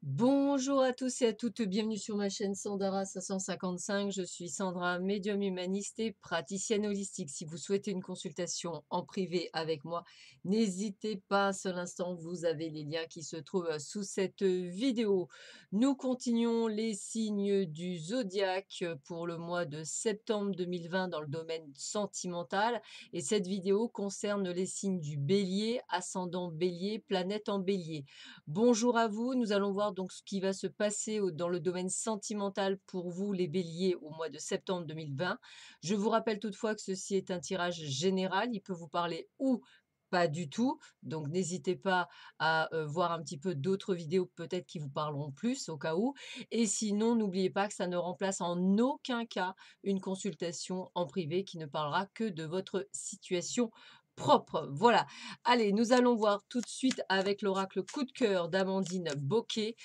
Bonjour à tous et à toutes, bienvenue sur ma chaîne Sandara 555. Je suis Sandra, médium humaniste et praticienne holistique. Si vous souhaitez une consultation en privé avec moi, n'hésitez pas un seul instant, vous avez les liens qui se trouvent sous cette vidéo. Nous continuons les signes du zodiaque pour le mois de septembre 2020 dans le domaine sentimental. Et cette vidéo concerne les signes du bélier, ascendant bélier, planète en bélier. Bonjour à vous, nous allons voir donc ce qui va se passer dans le domaine sentimental pour vous les béliers au mois de septembre 2020. Je vous rappelle toutefois que ceci est un tirage général, il peut vous parler ou pas du tout, donc n'hésitez pas à voir un petit peu d'autres vidéos peut-être qui vous parleront plus au cas où. Et sinon, n'oubliez pas que ça ne remplace en aucun cas une consultation en privé qui ne parlera que de votre situation propre. Voilà. Allez, nous allons voir tout de suite avec l'oracle coup de cœur d'Amandine Bocquet.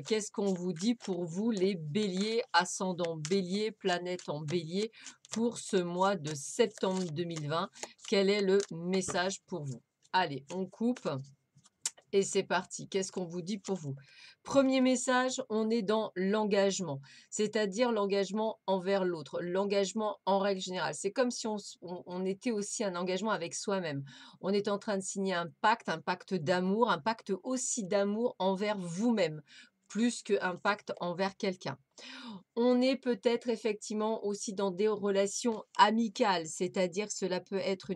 Qu'est-ce qu'on vous dit pour vous les béliers, ascendant bélier, planète en bélier, pour ce mois de septembre 2020? Quel est le message pour vous? Allez, on coupe. Et c'est parti. Qu'est-ce qu'on vous dit pour vous? Premier message, on est dans l'engagement, c'est-à-dire l'engagement envers l'autre, l'engagement en règle générale. C'est comme si on était aussi un engagement avec soi-même. On est en train de signer un pacte d'amour, un pacte aussi d'amour envers vous-même, plus qu'un pacte envers quelqu'un. On est peut-être effectivement aussi dans des relations amicales, c'est-à-dire que cela peut être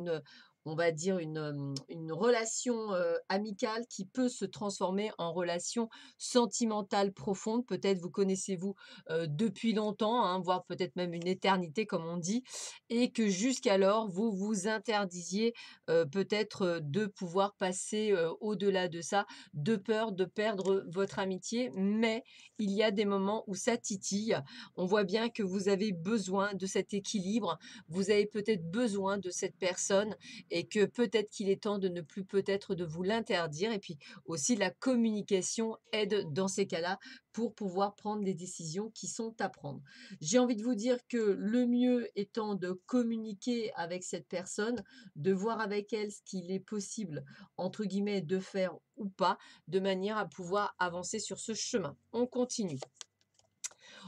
on va dire une relation, amicale qui peut se transformer en relation sentimentale profonde. Peut-être vous connaissez-vous, depuis longtemps, hein, voire peut-être même une éternité comme on dit, et que jusqu'alors vous vous interdisiez, peut-être, de pouvoir passer, au-delà de ça, de peur de perdre votre amitié. Mais il y a des moments où ça titille. On voit bien que vous avez besoin de cet équilibre, vous avez peut-être besoin de cette personne et que peut-être qu'il est temps de ne plus peut-être de vous l'interdire et puis aussi la communication aide dans ces cas-là pour pouvoir prendre des décisions qui sont à prendre. J'ai envie de vous dire que le mieux étant de communiquer avec cette personne, de voir avec elle ce qu'il est possible, entre guillemets, de faire ou pas, de manière à pouvoir avancer sur ce chemin. On continue.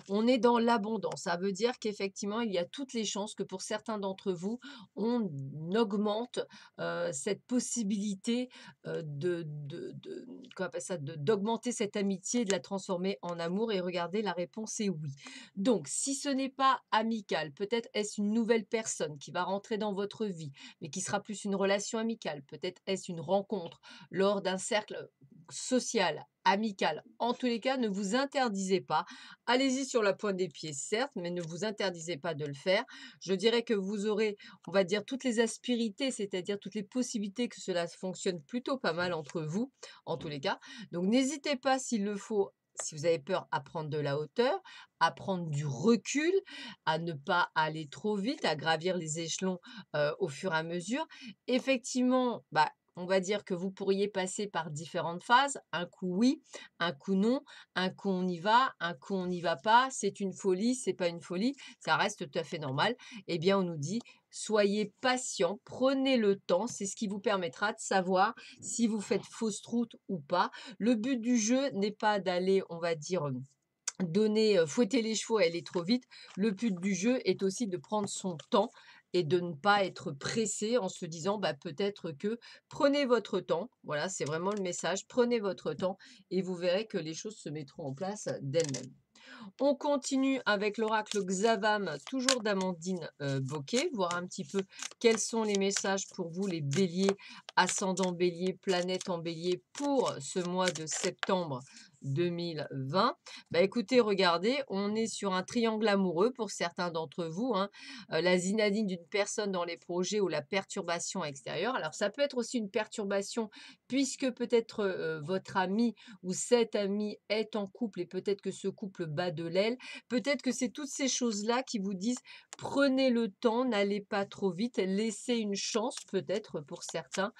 On est dans l'abondance. Ça veut dire qu'effectivement, il y a toutes les chances que pour certains d'entre vous, on augmente cette possibilité qu'on appelle ça, d'augmenter cette amitié, de la transformer en amour. Et regardez, la réponse est oui. Donc, si ce n'est pas amical, peut-être est-ce une nouvelle personne qui va rentrer dans votre vie, mais qui sera plus une relation amicale. Peut-être est-ce une rencontre lors d'un cercle social, amical. En tous les cas, ne vous interdisez pas. Allez-y sur la pointe des pieds, certes, mais ne vous interdisez pas de le faire. Je dirais que vous aurez, on va dire, toutes les aspérités, c'est-à-dire toutes les possibilités que cela fonctionne plutôt pas mal entre vous, en tous les cas. Donc n'hésitez pas s'il le faut, si vous avez peur, à prendre de la hauteur, à prendre du recul, à ne pas aller trop vite, à gravir les échelons au fur et à mesure. Effectivement, bah, on va dire que vous pourriez passer par différentes phases. Un coup oui, un coup non, un coup on y va, un coup on n'y va pas, c'est une folie, c'est pas une folie, ça reste tout à fait normal. Eh bien, on nous dit, soyez patient, prenez le temps, c'est ce qui vous permettra de savoir si vous faites fausse route ou pas. Le but du jeu n'est pas d'aller, on va dire, donner, fouetter les chevaux et aller trop vite. Le but du jeu est aussi de prendre son temps et de ne pas être pressé en se disant: «Bah, peut-être que» prenez votre temps, voilà, c'est vraiment le message, prenez votre temps et vous verrez que les choses se mettront en place d'elles-mêmes. On continue avec l'oracle Xavam, toujours d'Amandine Bocquet, voir un petit peu quels sont les messages pour vous, les béliers, ascendant bélier, planète en bélier, pour ce mois de septembre 2020. Bah écoutez, regardez, on est sur un triangle amoureux pour certains d'entre vous, hein. La zinadine d'une personne dans les projets ou la perturbation extérieure. Alors ça peut être aussi une perturbation puisque peut-être votre ami ou cet ami est en couple et peut-être que ce couple bat de l'aile. Peut-être que c'est toutes ces choses-là qui vous disent prenez le temps, n'allez pas trop vite, laissez une chance peut-être pour certains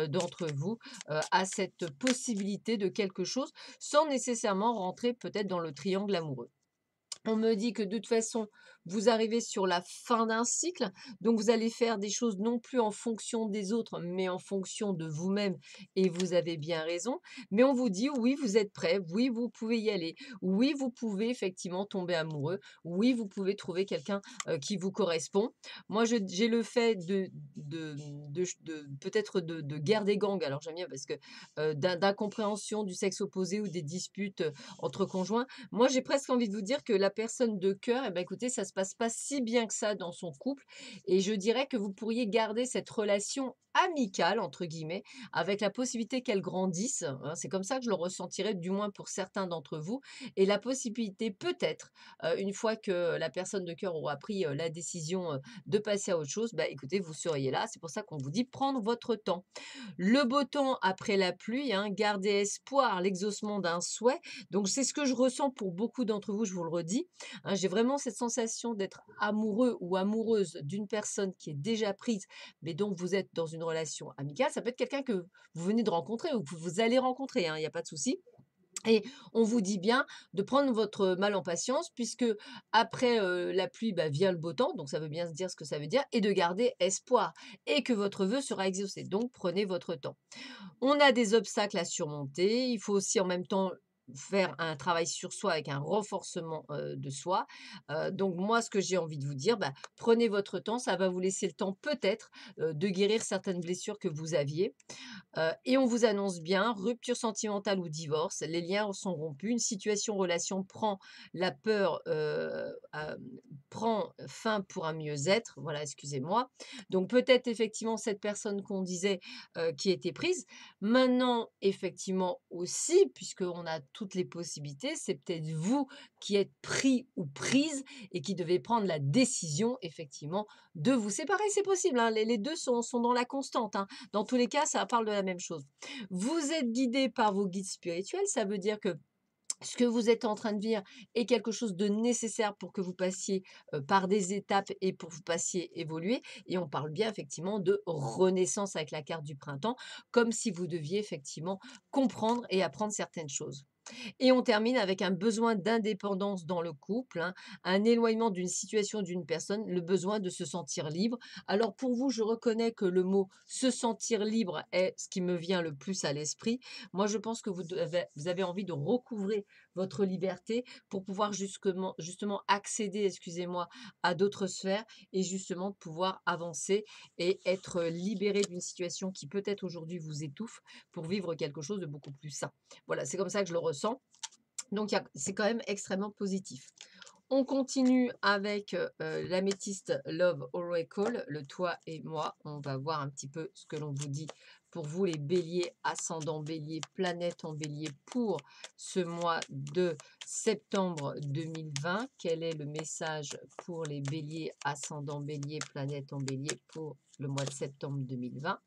d'entre vous à cette possibilité de quelque chose sans nécessairement rentrer peut-être dans le triangle amoureux. On me dit que de toute façon, vous arrivez sur la fin d'un cycle, donc vous allez faire des choses non plus en fonction des autres, mais en fonction de vous-même et vous avez bien raison. Mais on vous dit: «Oui, vous êtes prêts, oui, vous pouvez y aller, oui, vous pouvez effectivement tomber amoureux, oui, vous pouvez trouver quelqu'un, qui vous correspond». Moi, j'ai le fait de peut-être de guerre des gangs, alors j'aime bien parce que, d'incompréhension du sexe opposé ou des disputes, entre conjoints. Moi, j'ai presque envie de vous dire que la personne de cœur, eh ben, écoutez, ça se passe pas si bien que ça dans son couple et je dirais que vous pourriez garder cette relation «amicale» entre guillemets, avec la possibilité qu'elle grandisse, hein. C'est comme ça que je le ressentirais, du moins pour certains d'entre vous et la possibilité peut-être, une fois que la personne de cœur aura pris, la décision, de passer à autre chose, bah, écoutez, vous seriez là. C'est pour ça qu'on vous dit: «Prendre votre temps». Le beau temps après la pluie, hein, garder espoir, l'exaucement d'un souhait. Donc c'est ce que je ressens pour beaucoup d'entre vous, je vous le redis, hein. J'ai vraiment cette sensation d'être amoureux ou amoureuse d'une personne qui est déjà prise, mais donc vous êtes dans une relation amicale. Ça peut être quelqu'un que vous venez de rencontrer ou que vous allez rencontrer, hein, il y a pas de souci. Et on vous dit bien de prendre votre mal en patience puisque après, la pluie, bah, vient le beau temps, donc ça veut bien se dire ce que ça veut dire et de garder espoir et que votre vœu sera exaucé, donc prenez votre temps. On a des obstacles à surmonter. Il faut aussi en même temps faire un travail sur soi avec un renforcement, de soi. Donc moi, ce que j'ai envie de vous dire, bah, prenez votre temps. Ça va vous laisser le temps peut-être, de guérir certaines blessures que vous aviez. Et on vous annonce bien, rupture sentimentale ou divorce, les liens sont rompus, une situation relation prend la peur, prend fin pour un mieux-être, voilà, excusez-moi. Donc peut-être effectivement cette personne qu'on disait, qui était prise. Maintenant, effectivement aussi, puisqu'on a toutes les possibilités, c'est peut-être vous qui êtes pris ou prise et qui devez prendre la décision effectivement de vous séparer. C'est possible, hein, les 2 sont dans la constante, hein. Dans tous les cas, ça parle de la même chose. Vous êtes guidé par vos guides spirituels, ça veut dire que ce que vous êtes en train de vivre est quelque chose de nécessaire pour que vous passiez, par des étapes et pour que vous passiez évoluer et on parle bien effectivement de renaissance avec la carte du printemps, comme si vous deviez effectivement comprendre et apprendre certaines choses. Et on termine avec un besoin d'indépendance dans le couple, hein, un éloignement d'une situation, d'une personne, le besoin de se sentir libre. Alors pour vous, je reconnais que le mot se sentir libre est ce qui me vient le plus à l'esprit. Moi, je pense que vous avez envie de recouvrer votre liberté pour pouvoir justement accéder, excusez-moi, à d'autres sphères et justement de pouvoir avancer et être libéré d'une situation qui peut-être aujourd'hui vous étouffe pour vivre quelque chose de beaucoup plus sain. Voilà, c'est comme ça que je le ressens. Donc il y a c'est quand même extrêmement positif. On continue avec, l'améthyste Love Oracle, le toi et moi. On va voir un petit peu ce que l'on vous dit pour vous les béliers, ascendant bélier, planète en bélier pour ce mois de septembre 2020. Quel est le message pour les béliers, ascendant bélier, planète en bélier pour le mois de septembre 2020?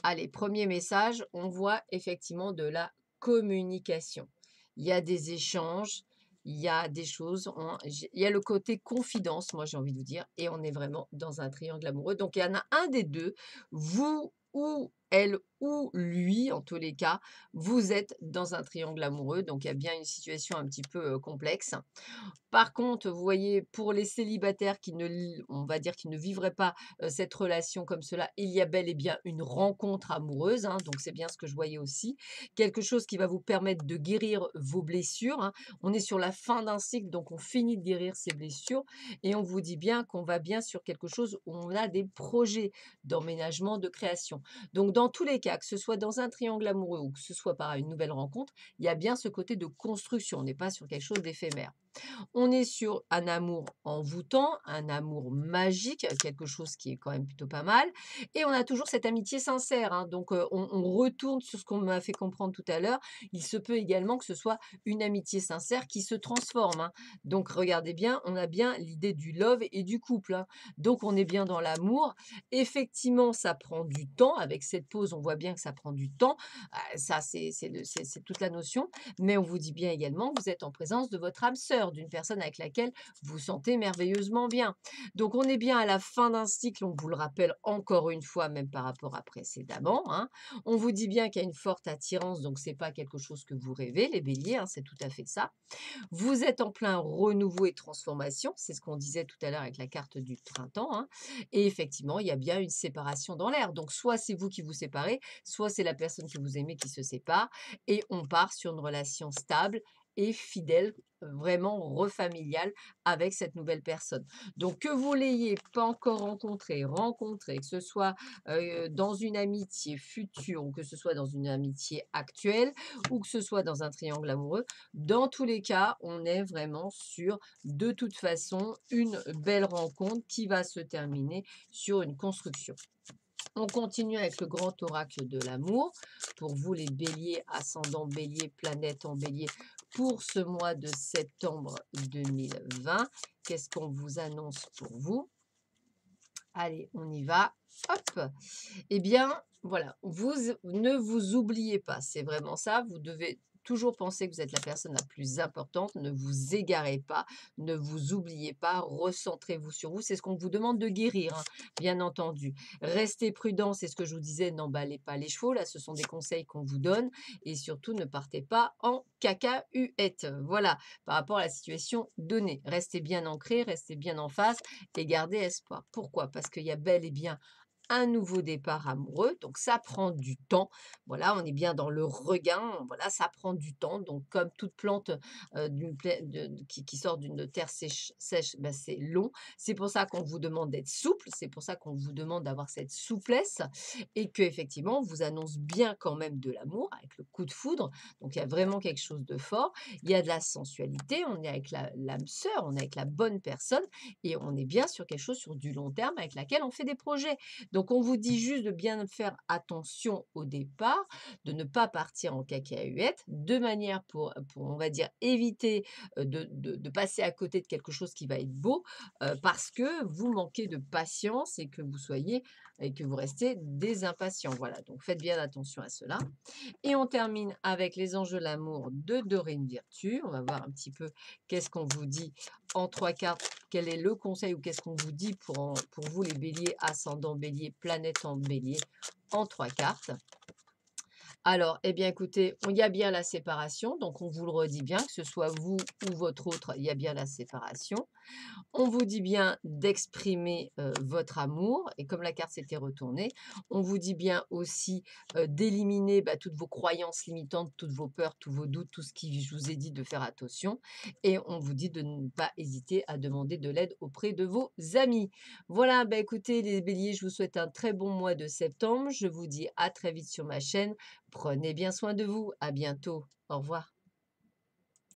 Allez, premier message, on voit effectivement de la communication. Il y a des échanges, il y a des choses, il y a le côté confidence, moi j'ai envie de vous dire, et on est vraiment dans un triangle amoureux. Donc il y en a un des deux, vous ou elle ou lui, en tous les cas, vous êtes dans un triangle amoureux. Donc il y a bien une situation un petit peu complexe. Par contre, vous voyez, pour les célibataires qui ne l on va dire qui ne vivraient pas, cette relation comme cela, il y a bel et bien une rencontre amoureuse, hein, donc c'est bien ce que je voyais aussi. Quelque chose qui va vous permettre de guérir vos blessures, hein. On est sur la fin d'un cycle, donc on finit de guérir ses blessures et on vous dit bien qu'on va bien sur quelque chose où on a des projets d'emménagement, de création. Donc dans tous les cas, que ce soit dans un triangle amoureux ou que ce soit par une nouvelle rencontre, il y a bien ce côté de construction. On n'est pas sur quelque chose d'éphémère. On est sur un amour envoûtant, un amour magique, quelque chose qui est quand même plutôt pas mal et on a toujours cette amitié sincère, hein, donc on retourne sur ce qu'on m'a fait comprendre tout à l'heure. Il se peut également que ce soit une amitié sincère qui se transforme, hein. Donc regardez bien, on a bien l'idée du love et du couple, hein. Donc on est bien dans l'amour. Effectivement, ça prend du temps. Avec cette pause, on voit bien que ça prend du temps. Ça, c'est toute la notion mais on vous dit bien également que vous êtes en présence de votre âme sœur. bonheur, d'une personne avec laquelle vous vous sentez merveilleusement bien. Donc on est bien à la fin d'un cycle, on vous le rappelle encore une fois, même par rapport à précédemment, hein. On vous dit bien qu'il y a une forte attirance, donc c'est pas quelque chose que vous rêvez, les béliers, hein, c'est tout à fait ça. Vous êtes en plein renouveau et transformation, c'est ce qu'on disait tout à l'heure avec la carte du printemps, hein. Et effectivement, il y a bien une séparation dans l'air. Donc soit c'est vous qui vous séparez, soit c'est la personne que vous aimez qui se sépare et on part sur une relation stable et fidèle, vraiment refamiliale avec cette nouvelle personne. Donc que vous l'ayez pas encore rencontré, que ce soit, dans une amitié future ou que ce soit dans une amitié actuelle ou que ce soit dans un triangle amoureux, dans tous les cas, on est vraiment sur, de toute façon, une belle rencontre qui va se terminer sur une construction. On continue avec le grand oracle de l'amour. Pour vous, les béliers, ascendant bélier, planète en bélier, pour ce mois de septembre 2020. Qu'est-ce qu'on vous annonce pour vous? Allez, on y va. Hop! Eh bien, voilà, ne vous oubliez pas, c'est vraiment ça. Vous devez toujours penser que vous êtes la personne la plus importante. Ne vous égarez pas, ne vous oubliez pas, recentrez-vous sur vous. C'est ce qu'on vous demande de guérir, hein, bien entendu. Restez prudent, c'est ce que je vous disais, n'emballez pas les chevaux. Là, ce sont des conseils qu'on vous donne. Et surtout, ne partez pas en cacahuète. Voilà, par rapport à la situation donnée. Restez bien ancré, restez bien en face et gardez espoir. Pourquoi? Parce qu'il y a bel et bien un nouveau départ amoureux, donc ça prend du temps. Voilà, on est bien dans le regain, voilà, ça prend du temps. Donc comme toute plante, qui sort d'une terre sèche, bah, c'est long. C'est pour ça qu'on vous demande d'être souple, c'est pour ça qu'on vous demande d'avoir cette souplesse et qu'effectivement, on vous annonce bien quand même de l'amour avec le coup de foudre. Donc il y a vraiment quelque chose de fort. Il y a de la sensualité, on est avec l'âme sœur, on est avec la bonne personne et on est bien sur quelque chose sur du long terme avec laquelle on fait des projets. Donc on vous dit juste de bien faire attention au départ, de ne pas partir en cacahuète, de manière pour on va dire, éviter, de passer à côté de quelque chose qui va être beau, parce que vous manquez de patience et que vous restez des impatients. Voilà, donc faites bien attention à cela. Et on termine avec les anges de l'amour de Dorine Virtue. On va voir un petit peu qu'est-ce qu'on vous dit en 3 cartes. Quel est le conseil ou qu'est-ce qu'on vous dit pour vous les béliers, ascendant bélier, planète en bélier en 3 cartes. Alors, eh bien, écoutez, il y a bien la séparation, donc on vous le redit bien, que ce soit vous ou votre autre, il y a bien la séparation. On vous dit bien d'exprimer, votre amour et comme la carte s'était retournée, on vous dit bien aussi, d'éliminer, bah, toutes vos croyances limitantes, toutes vos peurs, tous vos doutes, tout ce qui je vous ai dit de faire attention et on vous dit de ne pas hésiter à demander de l'aide auprès de vos amis. Voilà, bah, écoutez les béliers, je vous souhaite un très bon mois de septembre. Je vous dis à très vite sur ma chaîne. Prenez bien soin de vous. À bientôt. Au revoir.